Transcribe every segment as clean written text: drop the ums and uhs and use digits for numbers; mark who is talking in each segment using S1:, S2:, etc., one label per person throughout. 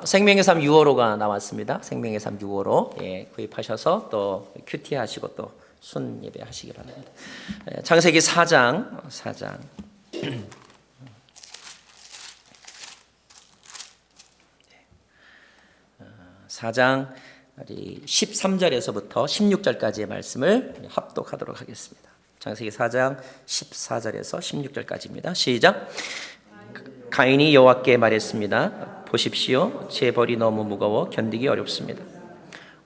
S1: 생명의 삶 6월호가 나왔습니다. 생명의 삶 6월호 구입하셔서 또 큐티 하시고 또 순 예배 하시기 바랍니다. 창세기 4장 13절에서부터 16절까지의 말씀을 합독하도록 하겠습니다. 창세기 4장 14절에서 16절까지입니다. 시작. 가인이 여호와께 말했습니다. 보십시오, 제 벌이 너무 무거워 견디기 어렵습니다.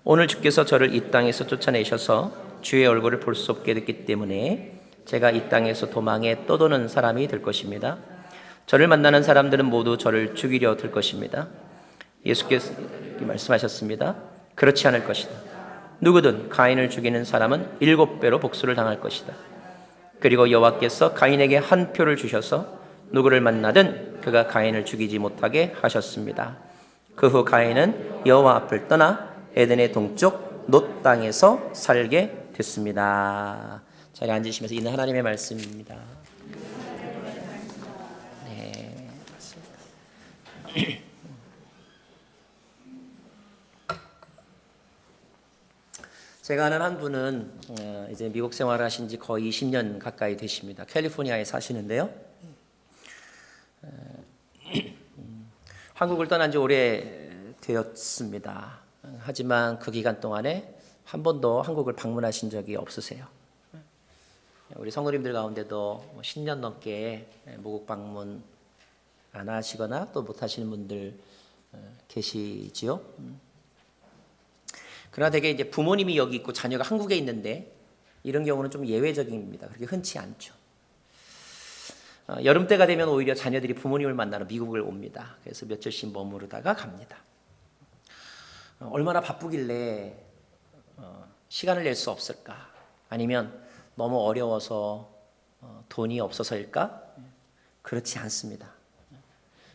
S1: 오늘 주께서 저를 이 땅에서 쫓아내셔서 주의 얼굴을 볼 수 없게 됐기 때문에 제가 이 땅에서 도망에 떠도는 사람이 될 것입니다. 저를 만나는 사람들은 모두 저를 죽이려 들 것입니다. 예수께서 말씀하셨습니다. 그렇지 않을 것이다. 누구든 가인을 죽이는 사람은 7배로 복수를 당할 것이다. 그리고 여호와께서 가인에게 한 표를 주셔서 누구를 만나든 그가 가인을 죽이지 못하게 하셨습니다. 그 후 가인은 여호와 앞을 떠나 에덴의 동쪽 놋 땅에서 살게 됐습니다. 자리에 앉으시면서 있는 하나님의 말씀입니다. 네, 맞습니다. 제가 아는 한 분은 이제 미국 생활을 하신 지 거의 20년 가까이 되십니다. 캘리포니아에 사시는데요. 한국을 떠난 지 오래 되었습니다. 하지만 그 기간 동안에 한 번도 한국을 방문하신 적이 없으세요. 우리 성도님들 가운데도 10년 넘게 모국 방문 안 하시거나 또 못 하시는 분들 계시지요. 그러나 되게 이제 부모님이 여기 있고 자녀가 한국에 있는데 이런 경우는 좀 예외적입니다. 그렇게 흔치 않죠. 여름 때가 되면 오히려 자녀들이 부모님을 만나러 미국을 옵니다. 그래서 며칠씩 머무르다가 갑니다. 얼마나 바쁘길래 시간을 낼 수 없을까? 아니면 너무 어려워서 돈이 없어서일까? 그렇지 않습니다.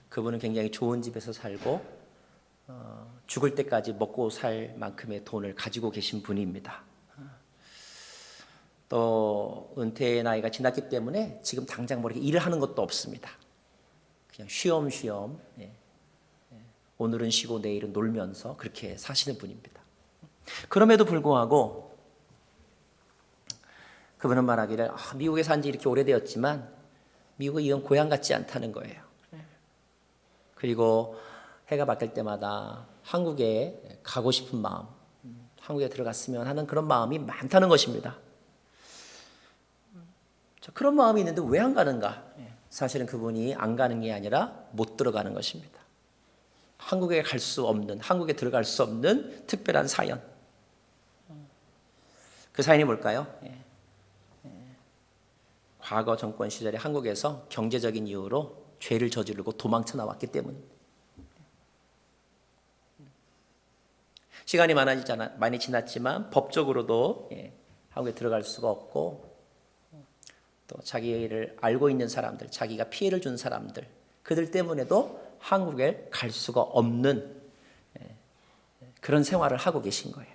S1: 그분은 굉장히 좋은 집에서 살고 죽을 때까지 먹고 살 만큼의 돈을 가지고 계신 분입니다. 또 은퇴의 나이가 지났기 때문에 지금 당장 뭐 이렇게 일을 하는 것도 없습니다. 그냥 쉬엄쉬엄 오늘은 쉬고 내일은 놀면서 그렇게 사시는 분입니다. 그럼에도 불구하고 그분은 말하기를 미국에 산 지 이렇게 오래되었지만 미국은 이건 고향 같지 않다는 거예요. 그리고 해가 바뀔 때마다 한국에 가고 싶은 마음, 한국에 들어갔으면 하는 그런 마음이 많다는 것입니다. 그런 마음이 있는데 왜 안 가는가? 사실은 그분이 안 가는 게 아니라 못 들어가는 것입니다. 한국에 갈 수 없는, 한국에 들어갈 수 없는 특별한 사연. 그 사연이 뭘까요? 과거 정권 시절에 한국에서 경제적인 이유로 죄를 저지르고 도망쳐 나왔기 때문입니다. 시간이 많이 지났지만 법적으로도 한국에 들어갈 수가 없고 또 자기를 알고 있는 사람들, 자기가 피해를 준 사람들, 그들 때문에도 한국에 갈 수가 없는 그런 생활을 하고 계신 거예요.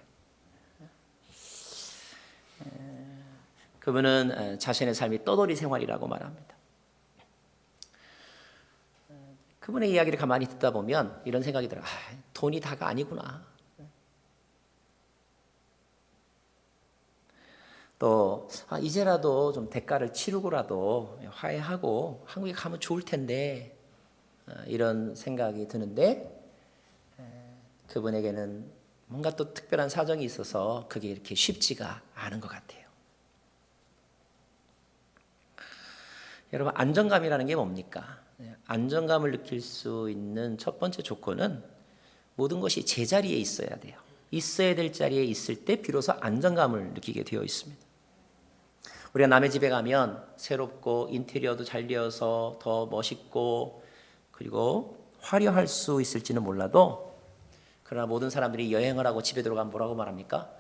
S1: 그분은 자신의 삶이 떠돌이 생활이라고 말합니다. 그분의 이야기를 가만히 듣다 보면 이런 생각이 들어요. 돈이 다가 아니구나. 또 이제라도 좀 대가를 치르고라도 화해하고 한국에 가면 좋을 텐데 이런 생각이 드는데 그분에게는 뭔가 또 특별한 사정이 있어서 그게 이렇게 쉽지가 않은 것 같아요. 여러분, 안정감이라는 게 뭡니까? 안정감을 느낄 수 있는 첫 번째 조건은 모든 것이 제자리에 있어야 돼요. 있어야 될 자리에 있을 때 비로소 안정감을 느끼게 되어 있습니다. 우리가 남의 집에 가면 새롭고 인테리어도 잘 되어서 더 멋있고 그리고 화려할 수 있을지는 몰라도 그러나 모든 사람들이 여행을 하고 집에 들어가면 뭐라고 말합니까?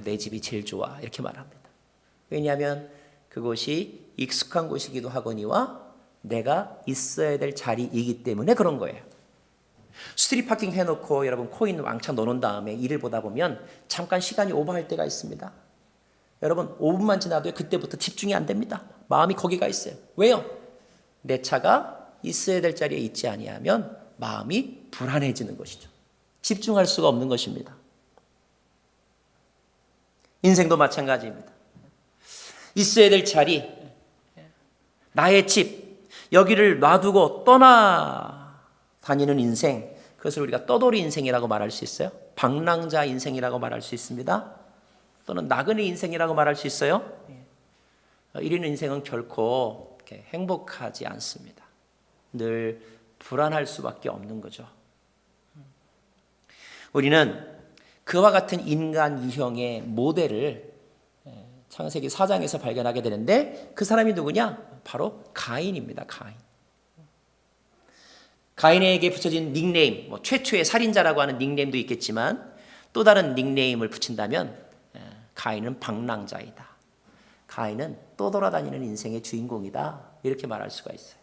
S1: 내 집이 제일 좋아 이렇게 말합니다. 왜냐하면 그곳이 익숙한 곳이기도 하거니와 내가 있어야 될 자리이기 때문에 그런 거예요. 스트릿 파킹 해놓고 여러분 코인 왕창 넣어놓은 다음에 일을 보다 보면 잠깐 시간이 오버할 때가 있습니다. 여러분 5분만 지나도 그때부터 집중이 안 됩니다. 마음이 거기가 있어요. 왜요? 내 차가 있어야 될 자리에 있지 아니하면 마음이 불안해지는 것이죠. 집중할 수가 없는 것입니다. 인생도 마찬가지입니다. 있어야 될 자리, 나의 집, 여기를 놔두고 떠나다니는 인생, 그것을 우리가 떠돌이 인생이라고 말할 수 있어요. 방랑자 인생이라고 말할 수 있습니다. 또는 나그네 인생이라고 말할 수 있어요. 이런 인생은 결코 행복하지 않습니다. 늘 불안할 수밖에 없는 거죠. 우리는 그와 같은 인간 유형의 모델을 창세기 4장에서 발견하게 되는데 그 사람이 누구냐? 바로 가인입니다. 가인에게 붙여진 닉네임, 최초의 살인자라고 하는 닉네임도 있겠지만 또 다른 닉네임을 붙인다면 가인은 방랑자이다. 가인은 떠돌아다니는 인생의 주인공이다. 이렇게 말할 수가 있어요.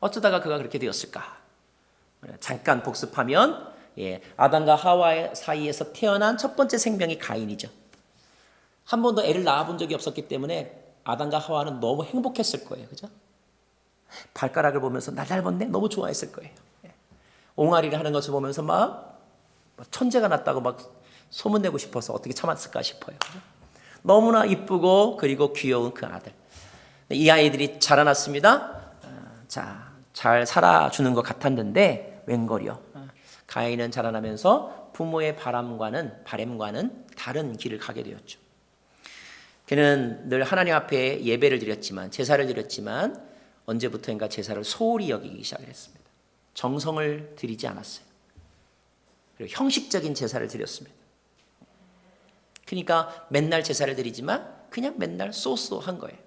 S1: 어쩌다가 그가 그렇게 되었을까? 잠깐 복습하면 아담과 하와 사이에서 태어난 첫 번째 생명이 가인이죠. 한 번도 애를 낳아본 적이 없었기 때문에 아담과 하와는 너무 행복했을 거예요. 그죠? 발가락을 보면서 나 닮았네? 너무 좋아했을 거예요. 옹알이를 하는 것을 보면서 막 천재가 났다고 막 소문내고 싶어서 어떻게 참았을까 싶어요. 그죠? 너무나 이쁘고 그리고 귀여운 그 아들. 이 아이들이 자라났습니다. 잘 살아주는 것 같았는데 웬걸요. 가인은 자라나면서 부모의 바람과는 다른 길을 가게 되었죠. 그는 늘 하나님 앞에 예배를 드렸지만 제사를 드렸지만 언제부터인가 제사를 소홀히 여기기 시작을 했습니다. 정성을 들이지 않았어요. 그리고 형식적인 제사를 드렸습니다. 그러니까 맨날 제사를 드리지만 그냥 맨날 쏘쏘한 거예요.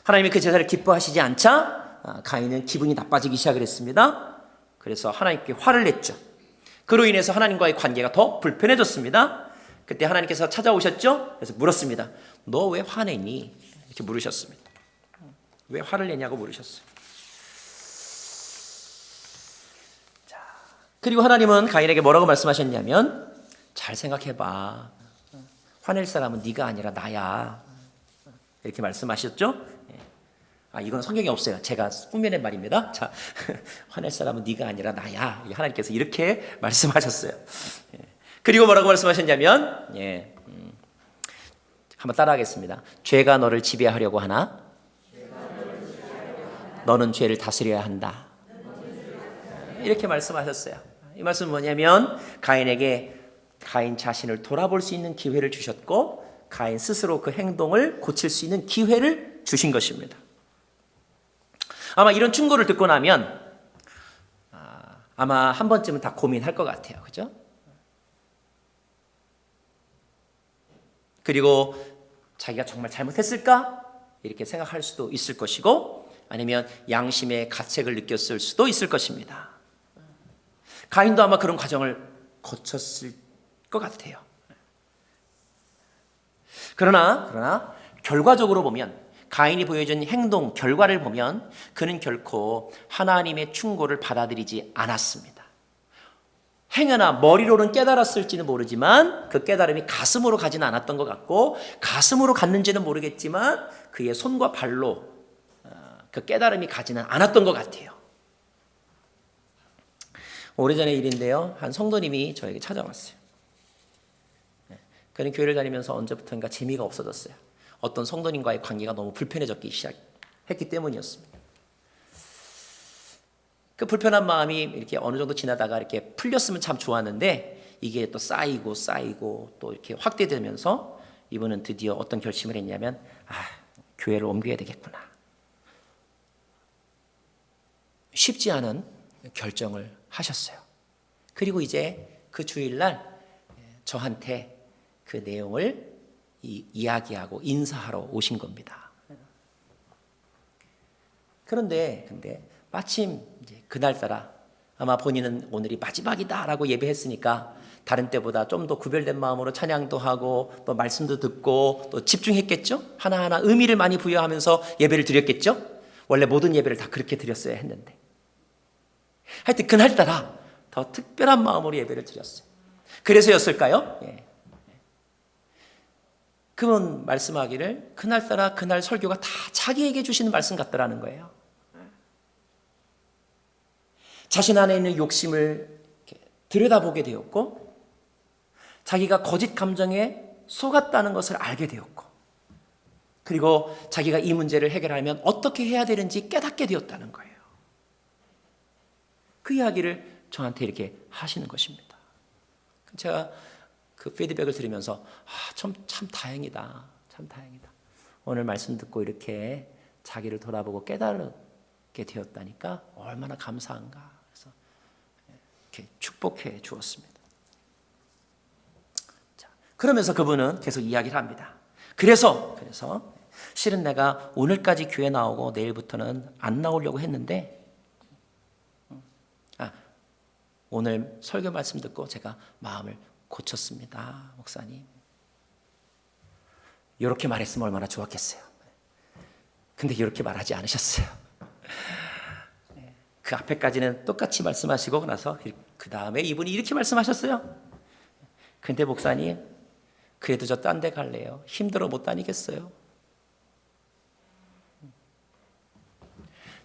S1: 하나님이 그 제사를 기뻐하시지 않자 가인은 기분이 나빠지기 시작을 했습니다. 그래서 하나님께 화를 냈죠. 그로 인해서 하나님과의 관계가 더 불편해졌습니다. 그때 하나님께서 찾아오셨죠. 그래서 물었습니다. 너 왜 화내니? 이렇게 물으셨습니다. 왜 화를 내냐고 물으셨어요. 그리고 하나님은 가인에게 뭐라고 말씀하셨냐면 잘 생각해봐. 화낼 사람은 네가 아니라 나야. 이렇게 말씀하셨죠. 이건 성경에 없어요. 제가 꾸며낸 말입니다. 자, 화낼 사람은 네가 아니라 나야. 하나님께서 이렇게 말씀하셨어요. 그리고 뭐라고 말씀하셨냐면 한번 따라하겠습니다. 죄가 너를 지배하려고 하나 너는 죄를 다스려야 한다. 이렇게 말씀하셨어요. 이 말씀은 뭐냐면 가인에게 가인 자신을 돌아볼 수 있는 기회를 주셨고 가인 스스로 그 행동을 고칠 수 있는 기회를 주신 것입니다. 아마 이런 충고를 듣고 나면 아마 한 번쯤은 다 고민할 것 같아요. 그죠? 그리고 자기가 정말 잘못했을까? 이렇게 생각할 수도 있을 것이고 아니면 양심의 가책을 느꼈을 수도 있을 것입니다. 가인도 아마 그런 과정을 거쳤을 것 같아요. 그러나 결과적으로 보면 가인이 보여준 행동 결과를 보면 그는 결코 하나님의 충고를 받아들이지 않았습니다. 행여나 머리로는 깨달았을지는 모르지만 그 깨달음이 가슴으로 가지는 않았던 것 같고 가슴으로 갔는지는 모르겠지만 그의 손과 발로 그 깨달음이 가지는 않았던 것 같아요. 오래전의 일인데요. 한 성도님이 저에게 찾아왔어요. 그는 교회를 다니면서 언제부턴가 재미가 없어졌어요. 어떤 성도님과의 관계가 너무 불편해졌기 시작했기 때문이었습니다. 그 불편한 마음이 이렇게 어느 정도 지나다가 이렇게 풀렸으면 참 좋았는데 이게 또 쌓이고 또 이렇게 확대되면서 이분은 드디어 어떤 결심을 했냐면 교회를 옮겨야 되겠구나. 쉽지 않은 결정을 하셨어요. 그리고 이제 그 주일날 저한테 그 내용을 이야기하고 인사하러 오신 겁니다. 그런데 마침 이제 그날따라 아마 본인은 오늘이 마지막이다라고 예배했으니까 다른 때보다 좀 더 구별된 마음으로 찬양도 하고 또 말씀도 듣고 또 집중했겠죠? 하나하나 의미를 많이 부여하면서 예배를 드렸겠죠? 원래 모든 예배를 다 그렇게 드렸어야 했는데 하여튼 그날따라 더 특별한 마음으로 예배를 드렸어요. 그래서였을까요? 그분 말씀하기를 그날따라 그날 설교가 다 자기에게 주시는 말씀 같더라는 거예요. 자신 안에 있는 욕심을 들여다보게 되었고, 자기가 거짓 감정에 속았다는 것을 알게 되었고, 그리고 자기가 이 문제를 해결하려면 어떻게 해야 되는지 깨닫게 되었다는 거예요. 그 이야기를 저한테 이렇게 하시는 것입니다. 제가 그 피드백을 들으면서 참 다행이다. 참 다행이다. 오늘 말씀 듣고 이렇게 자기를 돌아보고 깨달게 되었다니까 얼마나 감사한가. 그래서 이렇게 축복해 주었습니다. 자, 그러면서 그분은 계속 이야기를 합니다. 그래서 실은 내가 오늘까지 교회 나오고 내일부터는 안 나오려고 했는데, 오늘 설교 말씀 듣고 제가 마음을 고쳤습니다. 목사님. 이렇게 말했으면 얼마나 좋았겠어요. 근데 이렇게 말하지 않으셨어요. 그 앞에까지는 똑같이 말씀하시고 나서 그 다음에 이분이 이렇게 말씀하셨어요. 근데 목사님, 그래도 저 딴 데 갈래요. 힘들어 못 다니겠어요.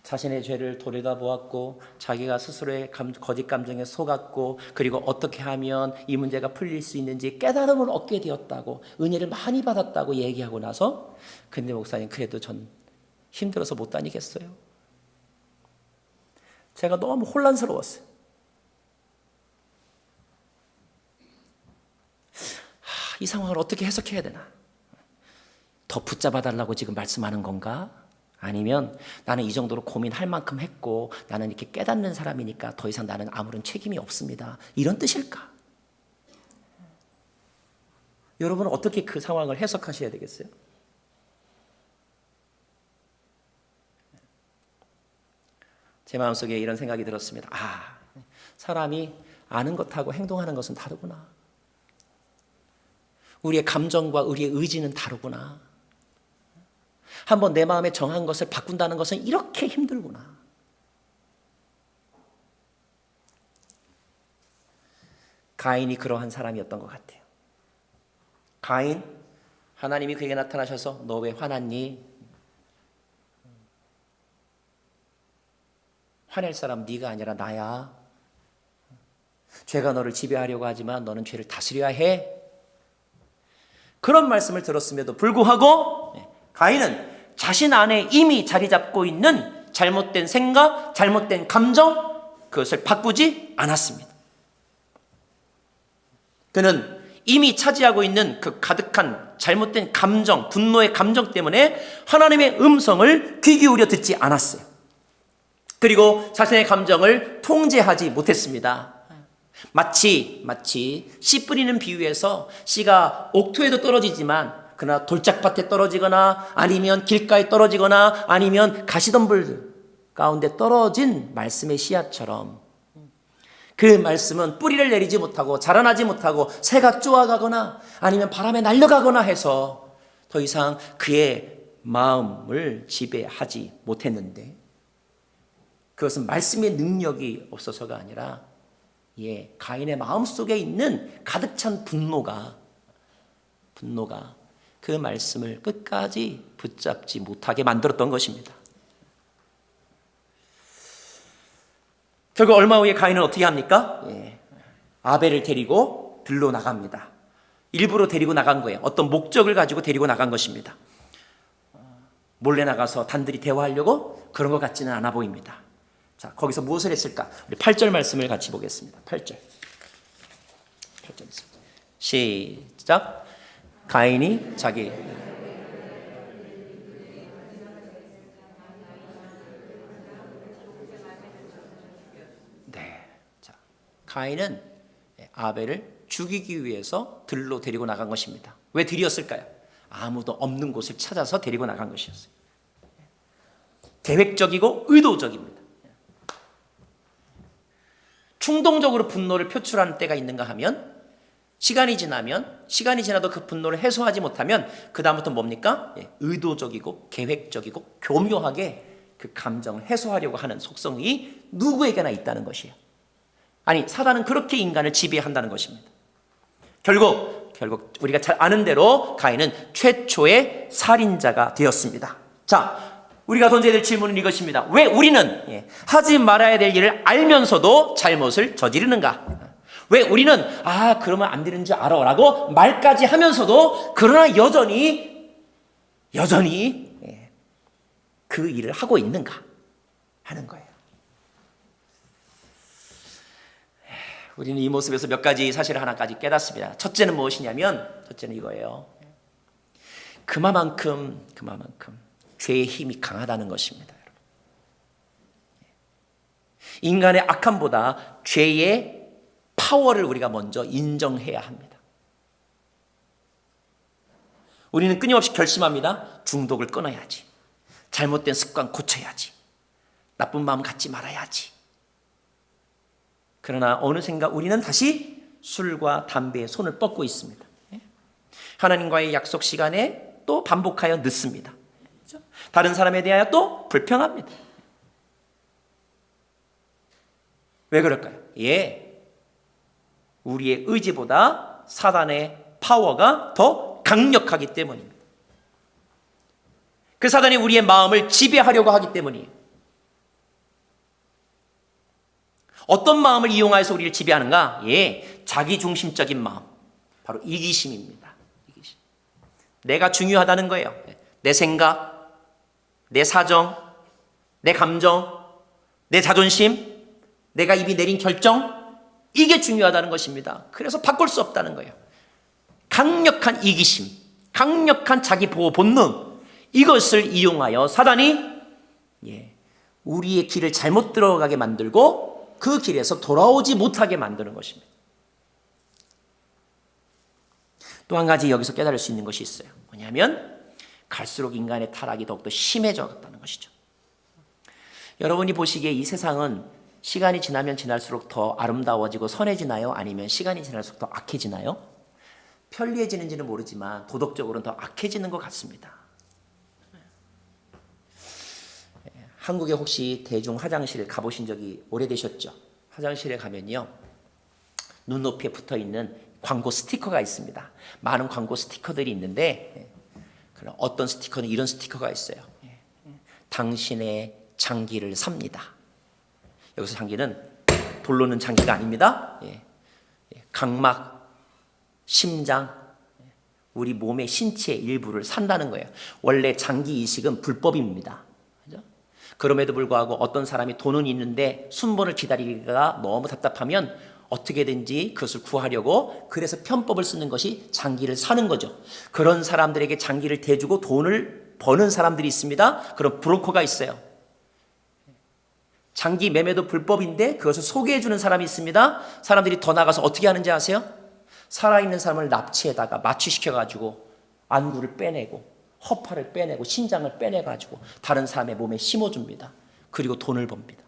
S1: 자신의 죄를 돌아보았고, 자기가 스스로의 거짓 감정에 속았고, 그리고 어떻게 하면 이 문제가 풀릴 수 있는지 깨달음을 얻게 되었다고, 은혜를 많이 받았다고 얘기하고 나서, 근데 목사님, 그래도 전 힘들어서 못 다니겠어요. 제가 너무 혼란스러웠어요. 이 상황을 어떻게 해석해야 되나? 더 붙잡아 달라고 지금 말씀하는 건가? 아니면 나는 이 정도로 고민할 만큼 했고 나는 이렇게 깨닫는 사람이니까 더 이상 나는 아무런 책임이 없습니다. 이런 뜻일까? 여러분은 어떻게 그 상황을 해석하셔야 되겠어요? 제 마음속에 이런 생각이 들었습니다. 사람이 아는 것하고 행동하는 것은 다르구나. 우리의 감정과 우리의 의지는 다르구나. 한번 내 마음에 정한 것을 바꾼다는 것은 이렇게 힘들구나. 가인이 그러한 사람이었던 것 같아요. 가인, 하나님이 그에게 나타나셔서 너 왜 화났니? 화낼 사람 네가 아니라 나야. 죄가 너를 지배하려고 하지만 너는 죄를 다스려야 해. 그런 말씀을 들었음에도 불구하고 가인은 자신 안에 이미 자리 잡고 있는 잘못된 생각, 잘못된 감정, 그것을 바꾸지 않았습니다. 그는 이미 차지하고 있는 그 가득한 잘못된 감정, 분노의 감정 때문에 하나님의 음성을 귀 기울여 듣지 않았어요. 그리고 자신의 감정을 통제하지 못했습니다. 마치 씨 뿌리는 비유에서 씨가 옥토에도 떨어지지만 그러나 돌짝밭에 떨어지거나 아니면 길가에 떨어지거나 아니면 가시덤불 가운데 떨어진 말씀의 씨앗처럼 그 말씀은 뿌리를 내리지 못하고 자라나지 못하고 새가 쪼아가거나 아니면 바람에 날려가거나 해서 더 이상 그의 마음을 지배하지 못했는데, 그것은 말씀의 능력이 없어서가 아니라 가인의 마음속에 있는 가득 찬 분노가 그 말씀을 끝까지 붙잡지 못하게 만들었던 것입니다. 결국 얼마 후에 가인은 어떻게 합니까? 아벨을 데리고 들로 나갑니다. 일부러 데리고 나간 거예요. 어떤 목적을 가지고 데리고 나간 것입니다. 몰래 나가서 단둘이 대화하려고 그런 것 같지는 않아 보입니다. 자, 거기서 무엇을 했을까? 우리 8절 말씀을 같이 보겠습니다. 8절 있습니다. 시작. 가인이 자기 가인은 아벨을 죽이기 위해서 들로 데리고 나간 것입니다. 왜 들이었을까요? 아무도 없는 곳을 찾아서 데리고 나간 것이었어요. 계획적이고 의도적입니다. 충동적으로 분노를 표출하는 때가 있는가 하면 시간이 지나도 그 분노를 해소하지 못하면 그 다음부터 뭡니까? 의도적이고 계획적이고 교묘하게 그 감정을 해소하려고 하는 속성이 누구에게나 있다는 것이에요. 아니, 사단은 그렇게 인간을 지배한다는 것입니다. 결국 우리가 잘 아는 대로 가인은 최초의 살인자가 되었습니다. 자, 우리가 던져야 될 질문은 이것입니다. 왜 우리는 하지 말아야 될 일을 알면서도 잘못을 저지르는가? 왜 우리는 그러면 안 되는 줄 알아 라고 말까지 하면서도 그러나 여전히 그 일을 하고 있는가 하는 거예요. 우리는 이 모습에서 몇 가지 사실 하나까지 깨닫습니다. 첫째는 무엇이냐면, 첫째는 이거예요. 그만큼 죄의 힘이 강하다는 것입니다. 여러분. 인간의 악함보다 죄의 파워를 우리가 먼저 인정해야 합니다. 우리는 끊임없이 결심합니다. 중독을 끊어야지. 잘못된 습관 고쳐야지. 나쁜 마음 갖지 말아야지. 그러나 어느샌가 우리는 다시 술과 담배에 손을 뻗고 있습니다. 하나님과의 약속 시간에 또 반복하여 늦습니다. 다른 사람에 대하여 또 불평합니다. 왜 그럴까요? 우리의 의지보다 사단의 파워가 더 강력하기 때문입니다. 그 사단이 우리의 마음을 지배하려고 하기 때문이에요. 어떤 마음을 이용해서 우리를 지배하는가? 자기중심적인 마음. 바로 이기심입니다. 이기심. 내가 중요하다는 거예요. 내 생각, 내 사정, 내 감정, 내 자존심, 내가 입이 내린 결정, 이게 중요하다는 것입니다. 그래서 바꿀 수 없다는 거예요. 강력한 이기심, 강력한 자기 보호 본능, 이것을 이용하여 사단이 우리의 길을 잘못 들어가게 만들고 그 길에서 돌아오지 못하게 만드는 것입니다. 또 한 가지 여기서 깨달을 수 있는 것이 있어요. 뭐냐면 갈수록 인간의 타락이 더욱더 심해졌다는 것이죠. 여러분이 보시기에 이 세상은 시간이 지나면 지날수록 더 아름다워지고 선해지나요? 아니면 시간이 지날수록 더 악해지나요? 편리해지는지는 모르지만 도덕적으로는 더 악해지는 것 같습니다. 한국에 혹시 대중 화장실 가보신 적이 오래되셨죠? 화장실에 가면요, 눈높이에 붙어있는 광고 스티커가 있습니다. 많은 광고 스티커들이 있는데 어떤 스티커는 이런 스티커가 있어요. 당신의 장기를 삽니다. 여기서 장기는 돌로 넣는 장기가 아닙니다. 각막, 심장, 우리 몸의 신체의 일부를 산다는 거예요. 원래 장기 이식은 불법입니다. 그럼에도 불구하고 어떤 사람이 돈은 있는데 순번을 기다리기가 너무 답답하면 어떻게든지 그것을 구하려고 그래서 편법을 쓰는 것이 장기를 사는 거죠. 그런 사람들에게 장기를 대주고 돈을 버는 사람들이 있습니다. 그런 브로커가 있어요. 장기 매매도 불법인데 그것을 소개해 주는 사람이 있습니다. 사람들이 더 나가서 어떻게 하는지 아세요? 살아있는 사람을 납치에다가 마취시켜가지고 안구를 빼내고 허파를 빼내고 신장을 빼내가지고 다른 사람의 몸에 심어줍니다. 그리고 돈을 법니다.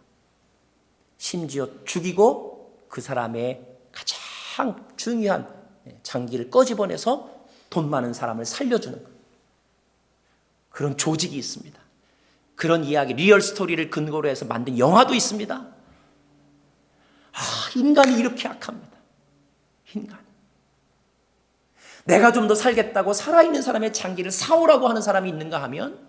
S1: 심지어 죽이고 그 사람의 가장 중요한 장기를 꺼집어내서 돈 많은 사람을 살려주는 그런 조직이 있습니다. 그런 이야기, 리얼 스토리를 근거로 해서 만든 영화도 있습니다. 인간이 이렇게 악합니다. 인간. 내가 좀 더 살겠다고 살아있는 사람의 장기를 사오라고 하는 사람이 있는가 하면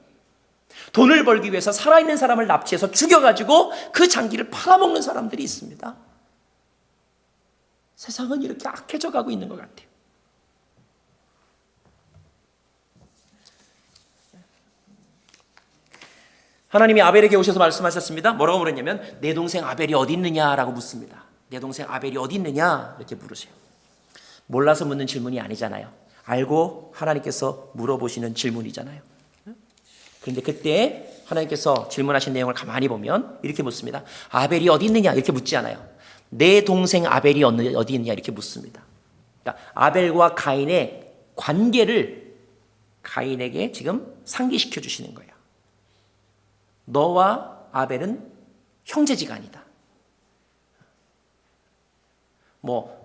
S1: 돈을 벌기 위해서 살아있는 사람을 납치해서 죽여가지고 그 장기를 팔아먹는 사람들이 있습니다. 세상은 이렇게 악해져 가고 있는 것 같아요. 하나님이 아벨에게 오셔서 말씀하셨습니다. 뭐라고 물었냐면 내 동생 아벨이 어디 있느냐라고 묻습니다. 내 동생 아벨이 어디 있느냐 이렇게 물으세요. 몰라서 묻는 질문이 아니잖아요. 알고 하나님께서 물어보시는 질문이잖아요. 그런데 그때 하나님께서 질문하신 내용을 가만히 보면 이렇게 묻습니다. 아벨이 어디 있느냐 이렇게 묻지 않아요. 내 동생 아벨이 어디 있느냐 이렇게 묻습니다. 그러니까 아벨과 가인의 관계를 가인에게 지금 상기시켜 주시는 거예요. 너와 아벨은 형제지간이다.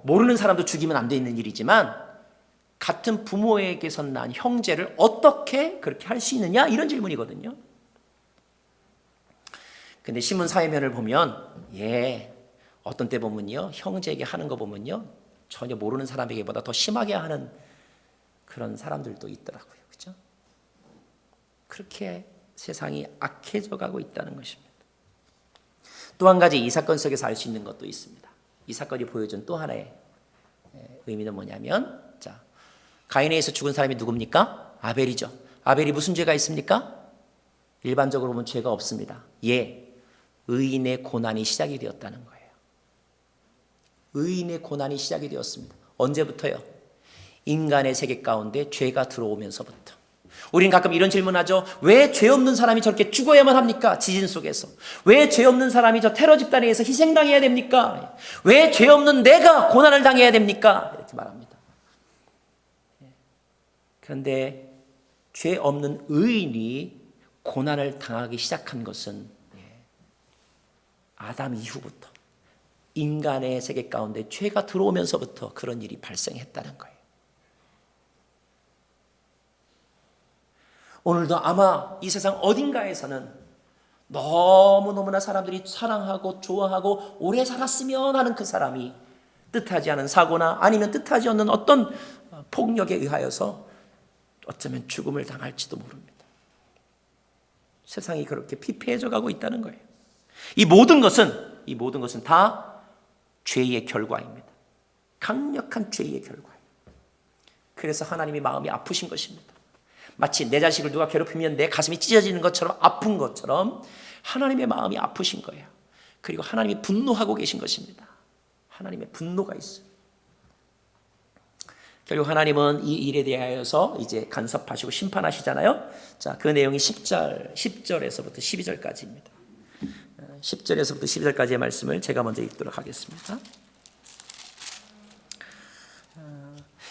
S1: 모르는 사람도 죽이면 안 되는 일이지만 같은 부모에게서 난 형제를 어떻게 그렇게 할 수 있느냐 이런 질문이거든요. 근데 신문 사회면을 보면 어떤 때 보면요 형제에게 하는 거 보면요 전혀 모르는 사람에게보다 더 심하게 하는 그런 사람들도 있더라고요. 그렇죠? 그렇게 세상이 악해져 가고 있다는 것입니다. 또 한 가지 이 사건 속에서 알 수 있는 것도 있습니다. 이 사건이 보여준 또 하나의 의미는 뭐냐면, 자, 가인에 의해서 죽은 사람이 누굽니까? 아벨이죠. 아벨이 무슨 죄가 있습니까? 일반적으로 보면 죄가 없습니다. 의인의 고난이 시작이 되었다는 거예요. 의인의 고난이 시작이 되었습니다. 언제부터요? 인간의 세계 가운데 죄가 들어오면서부터. 우리는 가끔 이런 질문하죠. 왜 죄 없는 사람이 저렇게 죽어야만 합니까? 지진 속에서. 왜 죄 없는 사람이 저 테러 집단에 의해서 희생당해야 됩니까? 왜 죄 없는 내가 고난을 당해야 됩니까? 이렇게 말합니다. 그런데 죄 없는 의인이 고난을 당하기 시작한 것은 아담 이후부터 인간의 세계 가운데 죄가 들어오면서부터 그런 일이 발생했다는 거예요. 오늘도 아마 이 세상 어딘가에서는 너무너무나 사람들이 사랑하고 좋아하고 오래 살았으면 하는 그 사람이 뜻하지 않은 사고나 아니면 뜻하지 않는 어떤 폭력에 의하여서 어쩌면 죽음을 당할지도 모릅니다. 세상이 그렇게 피폐해져 가고 있다는 거예요. 이 모든 것은 다 죄의 결과입니다. 강력한 죄의 결과예요. 그래서 하나님이 마음이 아프신 것입니다. 마치 내 자식을 누가 괴롭히면 내 가슴이 찢어지는 것처럼 아픈 것처럼 하나님의 마음이 아프신 거예요. 그리고 하나님이 분노하고 계신 것입니다. 하나님의 분노가 있어요. 결국 하나님은 이 일에 대하여서 이제 간섭하시고 심판하시잖아요. 자, 그 내용이 10절에서부터 12절까지입니다. 10절에서부터 12절까지의 말씀을 제가 먼저 읽도록 하겠습니다.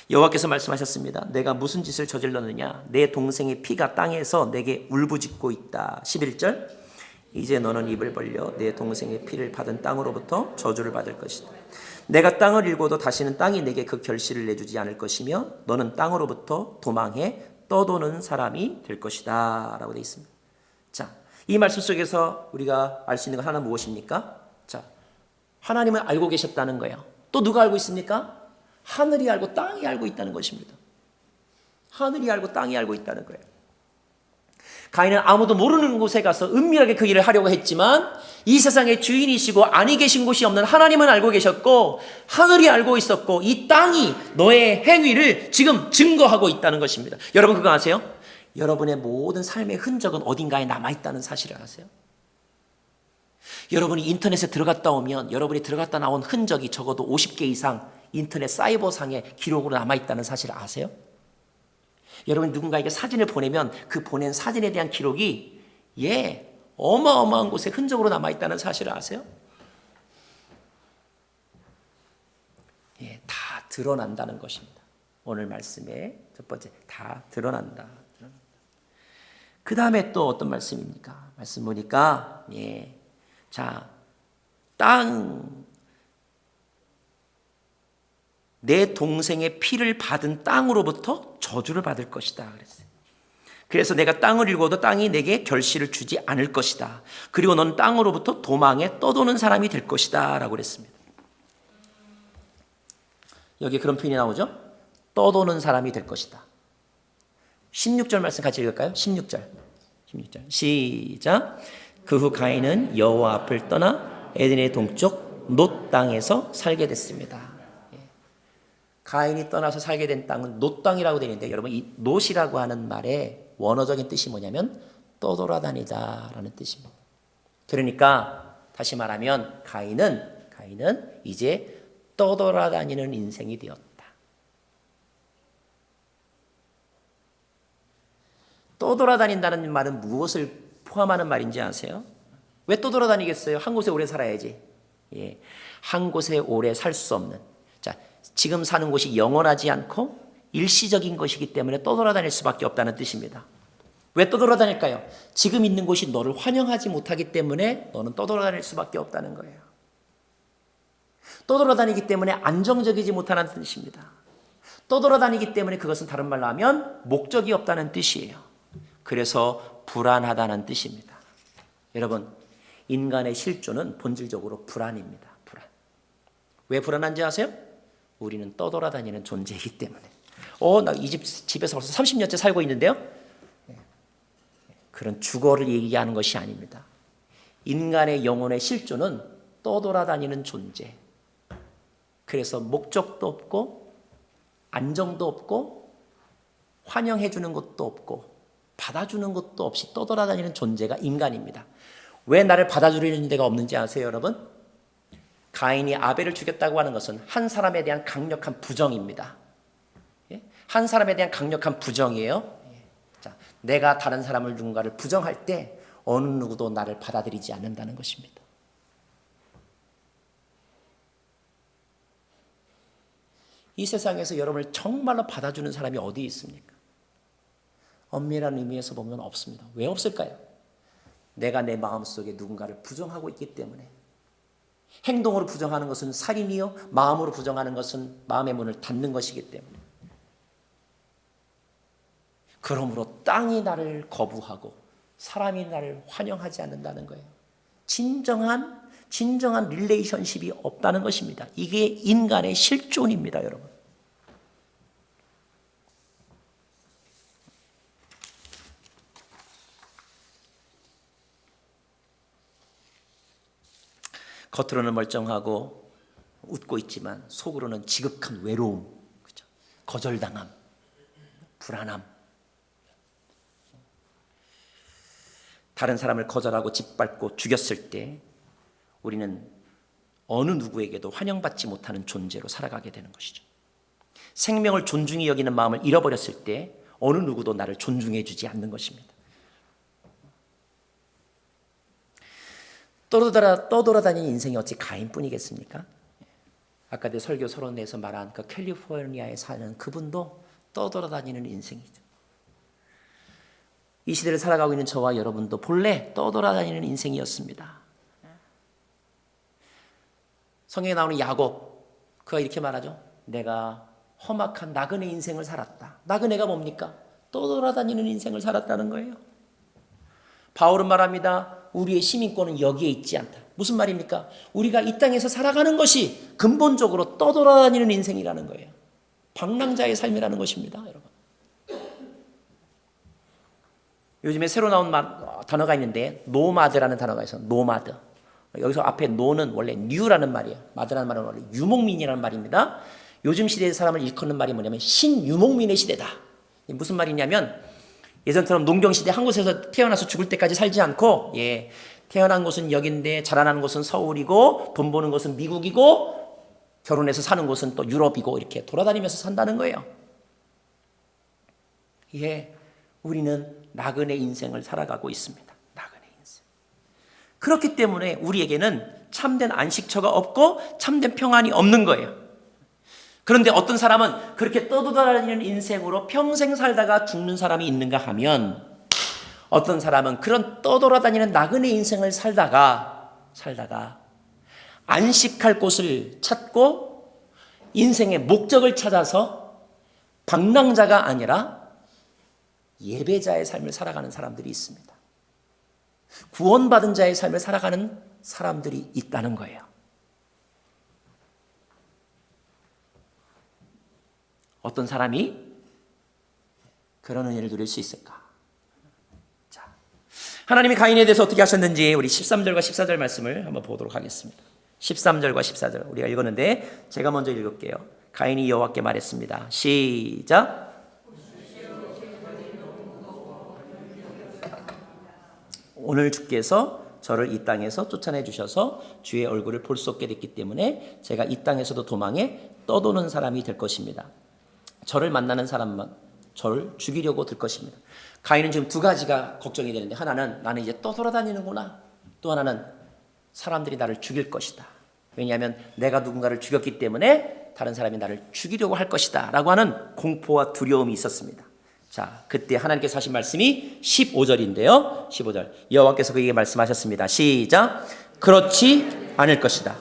S1: 여호와께서 말씀하셨습니다. 내가 무슨 짓을 저질렀느냐? 내 동생의 피가 땅에서 내게 울부짖고 있다. 11절. 이제 너는 입을 벌려 내 동생의 피를 받은 땅으로부터 저주를 받을 것이다. 내가 땅을 일고도 다시는 땅이 내게 그 결실을 내주지 않을 것이며 너는 땅으로부터 도망해 떠도는 사람이 될 것이다 라고 되어 있습니다. 자, 이 말씀 속에서 우리가 알 수 있는 건 하나 무엇입니까? 자, 하나님은 알고 계셨다는 거예요. 또 누가 알고 있습니까? 하늘이 알고 땅이 알고 있다는 것입니다. 하늘이 알고 땅이 알고 있다는 거예요. 가인은 아무도 모르는 곳에 가서 은밀하게 그 일을 하려고 했지만 이 세상의 주인이시고 아니 계신 곳이 없는 하나님은 알고 계셨고 하늘이 알고 있었고 이 땅이 너의 행위를 지금 증거하고 있다는 것입니다. 여러분 그거 아세요? 여러분의 모든 삶의 흔적은 어딘가에 남아있다는 사실을 아세요? 여러분이 인터넷에 들어갔다 오면 여러분이 들어갔다 나온 흔적이 적어도 50개 이상 인터넷 사이버상에 기록으로 남아있다는 사실을 아세요? 여러분이 누군가에게 사진을 보내면 그 보낸 사진에 대한 기록이 어마어마한 곳에 흔적으로 남아있다는 사실을 아세요? 다 드러난다는 것입니다. 오늘 말씀의 첫 번째, 다 드러난다. 그 다음에 또 어떤 말씀입니까? 말씀 보니까 자, 내 동생의 피를 받은 땅으로부터 저주를 받을 것이다 그랬어요. 그래서 내가 땅을 일궈도 땅이 내게 결실을 주지 않을 것이다. 그리고 너는 땅으로부터 도망해 떠도는 사람이 될 것이다 라고 그랬습니다. 여기 그런 표현이 나오죠? 떠도는 사람이 될 것이다. 16절 말씀 같이 읽을까요? 16절 시작. 그 후 가인은 여호와 앞을 떠나 에덴의 동쪽 놋 땅에서 살게 됐습니다. 가인이 떠나서 살게 된 땅은 놋 땅이라고 되어 있는데 여러분 이 놋이라고 하는 말의 원어적인 뜻이 뭐냐면 떠돌아다니다라는 뜻입니다. 그러니까 다시 말하면 가인은 이제 떠돌아다니는 인생이 되었다. 떠돌아다닌다는 말은 무엇을 포함하는 말인지 아세요? 왜 떠돌아다니겠어요? 한 곳에 오래 살아야지. 한 곳에 오래 살 수 없는. 자, 지금 사는 곳이 영원하지 않고 일시적인 것이기 때문에 떠돌아다닐 수밖에 없다는 뜻입니다. 왜 떠돌아다닐까요? 지금 있는 곳이 너를 환영하지 못하기 때문에 너는 떠돌아다닐 수밖에 없다는 거예요. 떠돌아다니기 때문에 안정적이지 못하는 뜻입니다. 떠돌아다니기 때문에 그것은 다른 말로 하면 목적이 없다는 뜻이에요. 그래서 불안하다는 뜻입니다. 여러분, 인간의 실존은 본질적으로 불안입니다. 불안. 왜 불안한지 아세요? 우리는 떠돌아다니는 존재이기 때문에. 나 이 집에서 벌써 30년째 살고 있는데요. 그런 주거를 얘기하는 것이 아닙니다. 인간의 영혼의 실존은 떠돌아다니는 존재. 그래서 목적도 없고 안정도 없고 환영해 주는 것도 없고 받아주는 것도 없이 떠돌아다니는 존재가 인간입니다. 왜 나를 받아주려는 데가 없는지 아세요, 여러분? 가인이 아벨을 죽였다고 하는 것은 한 사람에 대한 강력한 부정입니다. 한 사람에 대한 강력한 부정이에요. 자, 내가 다른 사람을 누군가를 부정할 때 어느 누구도 나를 받아들이지 않는다는 것입니다. 이 세상에서 여러분을 정말로 받아주는 사람이 어디 있습니까? 엄밀한 의미에서 보면 없습니다. 왜 없을까요? 내가 내 마음속에 누군가를 부정하고 있기 때문에. 행동으로 부정하는 것은 살인이요, 마음으로 부정하는 것은 마음의 문을 닫는 것이기 때문에. 그러므로 땅이 나를 거부하고 사람이 나를 환영하지 않는다는 거예요. 진정한 릴레이션십이 없다는 것입니다. 이게 인간의 실존입니다, 여러분. 겉으로는 멀쩡하고 웃고 있지만 속으로는 지극한 외로움, 그렇죠? 거절당함, 불안함. 다른 사람을 거절하고 짓밟고 죽였을 때 우리는 어느 누구에게도 환영받지 못하는 존재로 살아가게 되는 것이죠. 생명을 존중히 여기는 마음을 잃어버렸을 때 어느 누구도 나를 존중해 주지 않는 것입니다. 떠돌아다니는 인생이 어찌 가인뿐이겠습니까? 아까 내 설교 서론에서 말한 그 캘리포니아에 사는 그분도 떠돌아다니는 인생이죠. 이 시대를 살아가고 있는 저와 여러분도 본래 떠돌아다니는 인생이었습니다. 성경에 나오는 야곱, 그가 이렇게 말하죠. 내가 험악한 나그네 인생을 살았다. 나그네가 뭡니까? 떠돌아다니는 인생을 살았다는 거예요. 바울은 말합니다. 우리의 시민권은 여기에 있지 않다. 무슨 말입니까? 우리가 이 땅에서 살아가는 것이 근본적으로 떠돌아다니는 인생이라는 거예요. 방랑자의 삶이라는 것입니다, 여러분. 요즘에 새로 나온 단어가 있는데 노마드라는 단어가 있어요. 노마드. 여기서 앞에 노는 원래 뉴라는 말이에요. 마드라는 말은 원래 유목민이라는 말입니다. 요즘 시대의 사람을 일컫는 말이 뭐냐면 신유목민의 시대다. 무슨 말이냐면 예전처럼 농경시대 한 곳에서 태어나서 죽을 때까지 살지 않고 태어난 곳은 여긴데 자라나는 곳은 서울이고 돈 버는 곳은 미국이고 결혼해서 사는 곳은 또 유럽이고 이렇게 돌아다니면서 산다는 거예요. 우리는 나그네 인생을 살아가고 있습니다. 나그네 인생. 그렇기 때문에 우리에게는 참된 안식처가 없고 참된 평안이 없는 거예요. 그런데 어떤 사람은 그렇게 떠돌아다니는 인생으로 평생 살다가 죽는 사람이 있는가 하면 어떤 사람은 그런 떠돌아다니는 나그네 인생을 살다가 안식할 곳을 찾고 인생의 목적을 찾아서 방랑자가 아니라 예배자의 삶을 살아가는 사람들이 있습니다. 구원받은 자의 삶을 살아가는 사람들이 있다는 거예요. 어떤 사람이 그런 은혜를 누릴 수 있을까? 자, 하나님이 가인에 대해서 어떻게 하셨는지 우리 13절과 14절 말씀을 한번 보도록 하겠습니다. 13절과 14절 우리가 읽었는데 제가 먼저 읽을게요. 가인이 여호와께 말했습니다. 시작. 오늘 주께서 저를 이 땅에서 쫓아내 주셔서 주의 얼굴을 볼 수 없게 됐기 때문에 제가 이 땅에서도 도망해 떠도는 사람이 될 것입니다. 저를 만나는 사람만 저를 죽이려고 들 것입니다. 가인은 지금 두 가지가 걱정이 되는데 하나는 나는 이제 떠돌아다니는구나. 또 하나는 사람들이 나를 죽일 것이다. 왜냐하면 내가 누군가를 죽였기 때문에 다른 사람이 나를 죽이려고 할 것이다 라고 하는 공포와 두려움이 있었습니다. 자, 그때 하나님께서 하신 말씀이 15절인데요. 15절 여호와께서 그에게 말씀하셨습니다. 시작. 그렇지 않을 것이다.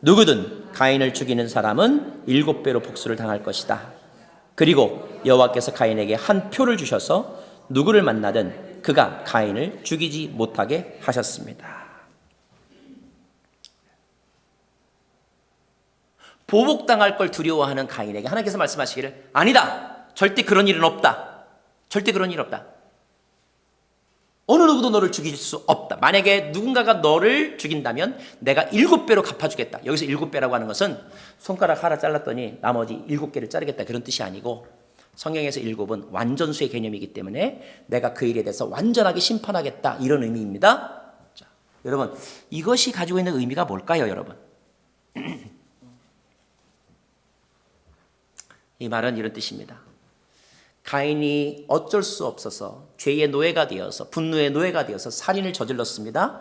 S1: 누구든 가인을 죽이는 사람은 7배로 복수를 당할 것이다. 그리고 여호와께서 가인에게 한 표를 주셔서 누구를 만나든 그가 가인을 죽이지 못하게 하셨습니다. 보복당할 걸 두려워하는 가인에게 하나님께서 말씀하시기를 아니다. 절대 그런 일은 없다. 절대 그런 일 없다. 어느 누구도 너를 죽일 수 없다. 만약에 누군가가 너를 죽인다면 내가 7배로 갚아주겠다. 여기서 7배라고 하는 것은 손가락 하나 잘랐더니 나머지 7개를 자르겠다, 그런 뜻이 아니고, 성경에서 7은 완전수의 개념이기 때문에 내가 그 일에 대해서 완전하게 심판하겠다, 이런 의미입니다. 자, 여러분, 이것이 가지고 있는 의미가 뭘까요, 여러분? 이 말은 이런 뜻입니다. 가인이 어쩔 수 없어서 죄의 노예가 되어서, 분노의 노예가 되어서 살인을 저질렀습니다.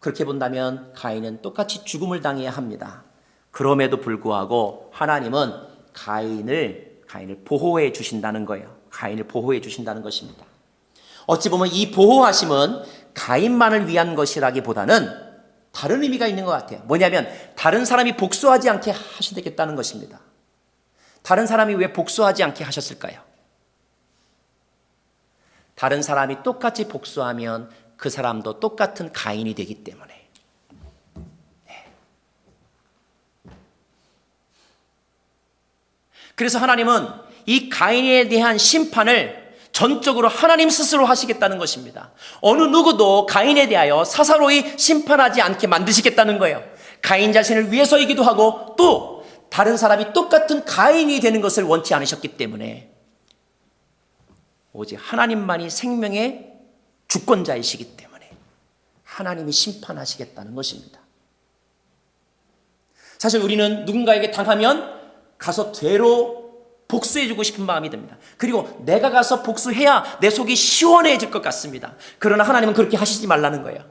S1: 그렇게 본다면 가인은 똑같이 죽음을 당해야 합니다. 그럼에도 불구하고 하나님은 가인을 보호해 주신다는 거예요. 가인을 보호해 주신다는 것입니다. 어찌 보면 이 보호하심은 가인만을 위한 것이라기보다는 다른 의미가 있는 것 같아요. 뭐냐면 다른 사람이 복수하지 않게 하시겠다는 것입니다. 다른 사람이 왜 복수하지 않게 하셨을까요? 다른 사람이 똑같이 복수하면 그 사람도 똑같은 가인이 되기 때문에. 그래서 하나님은 이 가인에 대한 심판을 전적으로 하나님 스스로 하시겠다는 것입니다. 어느 누구도 가인에 대하여 사사로이 심판하지 않게 만드시겠다는 거예요. 가인 자신을 위해서이기도 하고 또 다른 사람이 똑같은 가인이 되는 것을 원치 않으셨기 때문에 오직 하나님만이 생명의 주권자이시기 때문에 하나님이 심판하시겠다는 것입니다. 사실 우리는 누군가에게 당하면 가서 되로 복수해주고 싶은 마음이 듭니다. 그리고 내가 가서 복수해야 내 속이 시원해질 것 같습니다. 그러나 하나님은 그렇게 하시지 말라는 거예요.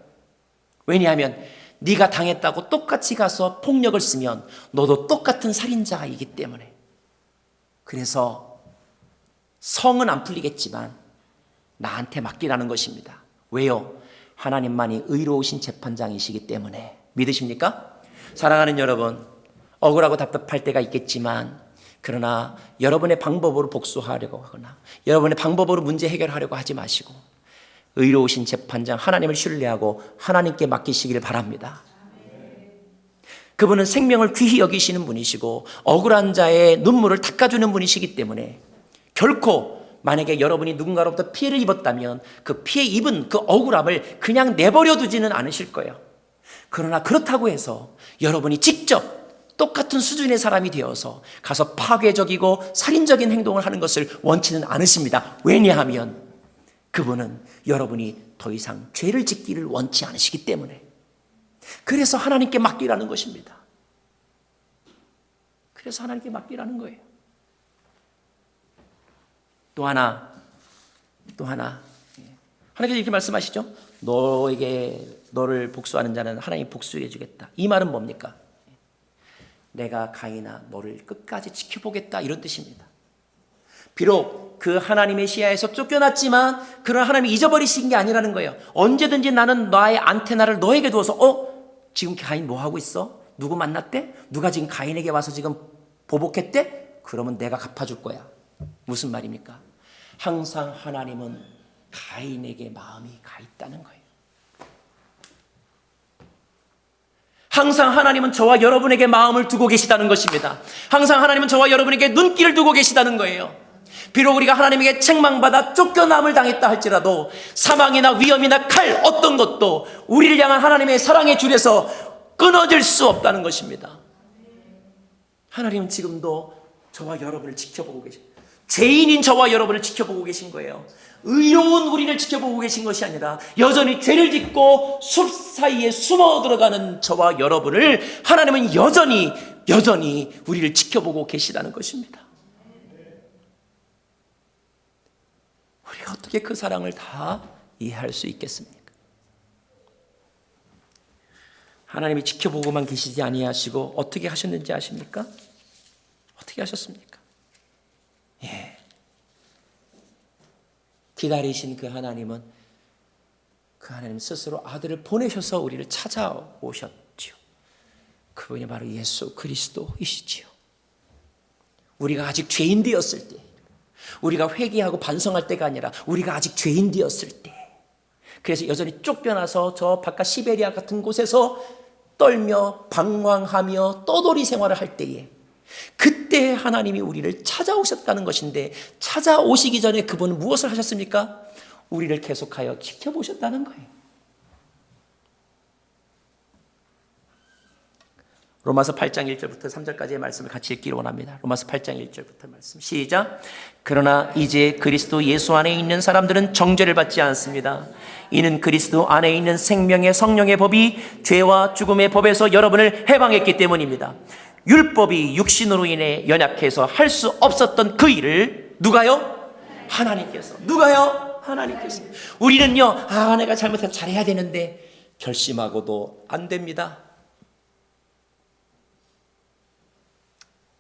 S1: 왜냐하면 네가 당했다고 똑같이 가서 폭력을 쓰면 너도 똑같은 살인자이기 때문에. 그래서 성은 안 풀리겠지만 나한테 맡기라는 것입니다. 왜요? 하나님만이 의로우신 재판장이시기 때문에. 믿으십니까? 사랑하는 여러분, 억울하고 답답할 때가 있겠지만 그러나 여러분의 방법으로 복수하려고 하거나 여러분의 방법으로 문제 해결하려고 하지 마시고 의로우신 재판장 하나님을 신뢰하고 하나님께 맡기시기를 바랍니다. 그분은 생명을 귀히 여기시는 분이시고 억울한 자의 눈물을 닦아주는 분이시기 때문에 결코 만약에 여러분이 누군가로부터 피해를 입었다면 그 피해 입은 그 억울함을 그냥 내버려 두지는 않으실 거예요. 그러나 그렇다고 해서 여러분이 직접 똑같은 수준의 사람이 되어서 가서 파괴적이고 살인적인 행동을 하는 것을 원치는 않으십니다. 왜냐하면 그분은 여러분이 더 이상 죄를 짓기를 원치 않으시기 때문에. 그래서 하나님께 맡기라는 것입니다. 그래서 하나님께 맡기라는 거예요. 또 하나 하나님께서 이렇게 말씀하시죠. 너를 복수하는 자는 하나님이 복수해 주겠다. 이 말은 뭡니까? 내가 가인아 너를 끝까지 지켜보겠다, 이런 뜻입니다. 비록 그 하나님의 시야에서 쫓겨났지만 그런 하나님이 잊어버리신 게 아니라는 거예요. 언제든지 나는 나의 안테나를 너에게 두어서 지금 가인 뭐 하고 있어? 누구 만났대? 누가 지금 가인에게 와서 지금 보복했대? 그러면 내가 갚아줄 거야. 무슨 말입니까? 항상 하나님은 가인에게 마음이 가 있다는 거예요. 항상 하나님은 저와 여러분에게 마음을 두고 계시다는 것입니다. 항상 하나님은 저와 여러분에게 눈길을 두고 계시다는 거예요. 비록 우리가 하나님에게 책망받아 쫓겨남을 당했다 할지라도 사망이나 위험이나 칼 어떤 것도 우리를 향한 하나님의 사랑의 줄에서 끊어질 수 없다는 것입니다. 하나님은 지금도 저와 여러분을 지켜보고 계십니다. 죄인인 저와 여러분을 지켜보고 계신 거예요. 의로운 우리를 지켜보고 계신 것이 아니라 여전히 죄를 짓고 숲 사이에 숨어 들어가는 저와 여러분을 하나님은 여전히 우리를 지켜보고 계시다는 것입니다. 우리가 어떻게 그 사랑을 다 이해할 수 있겠습니까? 하나님이 지켜보고만 계시지 아니하시고 어떻게 하셨는지 아십니까? 어떻게 하셨습니까? 기다리신 그 하나님은 그 하나님 스스로 아들을 보내셔서 우리를 찾아오셨지요. 그분이 바로 예수 그리스도이시지요. 우리가 아직 죄인 되었을 때, 우리가 회개하고 반성할 때가 아니라 우리가 아직 죄인 되었을 때, 그래서 여전히 쫓겨나서 저 바깥 시베리아 같은 곳에서 떨며 방황하며 떠돌이 생활을 할 때에 그때 하나님이 우리를 찾아오셨다는 것인데 찾아오시기 전에 그분은 무엇을 하셨습니까? 우리를 계속하여 지켜보셨다는 거예요. 로마서 8장 1절부터 3절까지의 말씀을 같이 읽기를 원합니다. 로마서 8장 1절부터 말씀 시작. 그러나 이제 그리스도 예수 안에 있는 사람들은 정죄를 받지 않습니다. 이는 그리스도 안에 있는 생명의 성령의 법이 죄와 죽음의 법에서 여러분을 해방했기 때문입니다. 율법이 육신으로 인해 연약해서 할 수 없었던 그 일을 누가요? 하나님께서. 누가요? 하나님께서. 우리는요, 내가 잘못해서 잘해야 되는데 결심하고도 안 됩니다.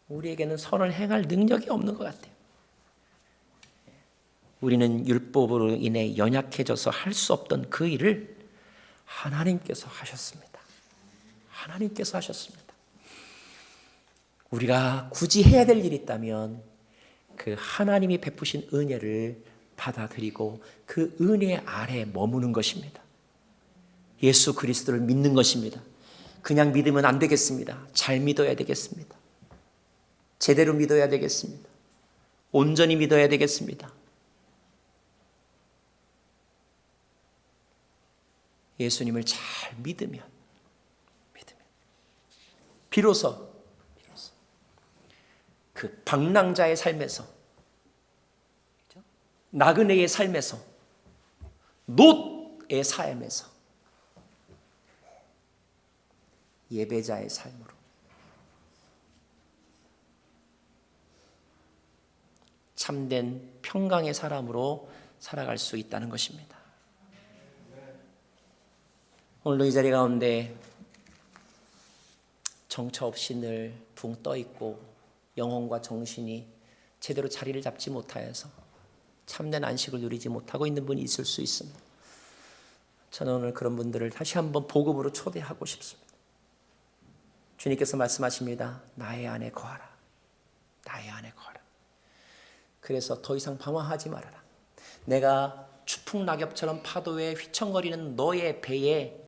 S1: 우리에게는 선을 행할 능력이 없는 것 같아요. 우리는 율법으로 인해 연약해져서 할 수 없던 그 일을 하나님께서 하셨습니다. 하나님께서 하셨습니다. 우리가 굳이 해야 될 일이 있다면 그 하나님이 베푸신 은혜를 받아들이고 그 은혜 아래 머무는 것입니다. 예수 그리스도를 믿는 것입니다. 그냥 믿으면 안 되겠습니다. 잘 믿어야 되겠습니다. 제대로 믿어야 되겠습니다. 온전히 믿어야 되겠습니다. 예수님을 잘 믿으면 비로소 그 방랑자의 삶에서, 나그네의 삶에서, 롯의 삶에서 예배자의 삶으로 참된 평강의 사람으로 살아갈 수 있다는 것입니다. 오늘도 이 자리 가운데 정처 없이 늘 붕 떠 있고 영혼과 정신이 제대로 자리를 잡지 못하여서 참된 안식을 누리지 못하고 있는 분이 있을 수 있습니다. 저는 오늘 그런 분들을 다시 한번 복음으로 초대하고 싶습니다. 주님께서 말씀하십니다. 나의 안에 거하라. 나의 안에 거하라. 그래서 더 이상 방황하지 말아라. 내가 추풍낙엽처럼 파도에 휘청거리는 너의 배에